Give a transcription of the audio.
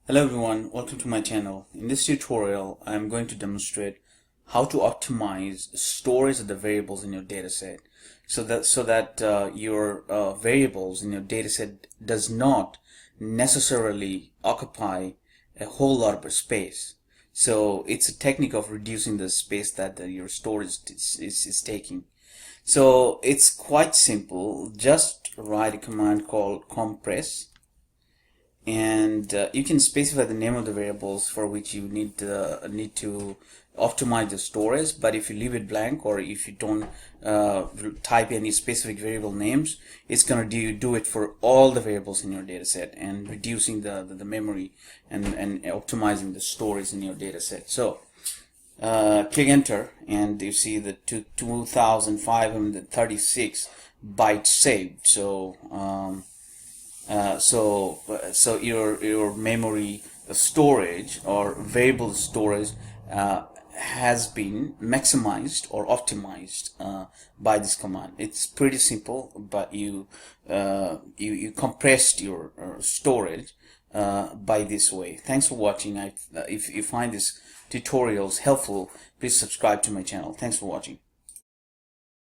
Hello everyone, welcome to my channel. In this tutorial, I'm going to demonstrate how to optimize storage of the variables in your dataset so that your variables in your dataset does not necessarily occupy a whole lot of space. So it's a technique of reducing the space that your storage is taking. So it's quite simple. Just write a command called compress, and you can specify the name of the variables for which you need to optimize the storage. But if you leave it blank, or if you don't type any specific variable names, it's going to do it for all the variables in your dataset, and reducing the memory and optimizing the storage in your dataset. So click enter, and you see the 2536 bytes saved. So your memory storage or variable storage has been maximized or optimized by this command. It's pretty simple, but you compressed your storage by this way. Thanks for watching. If you find this tutorials helpful, please subscribe to my channel. Thanks for watching.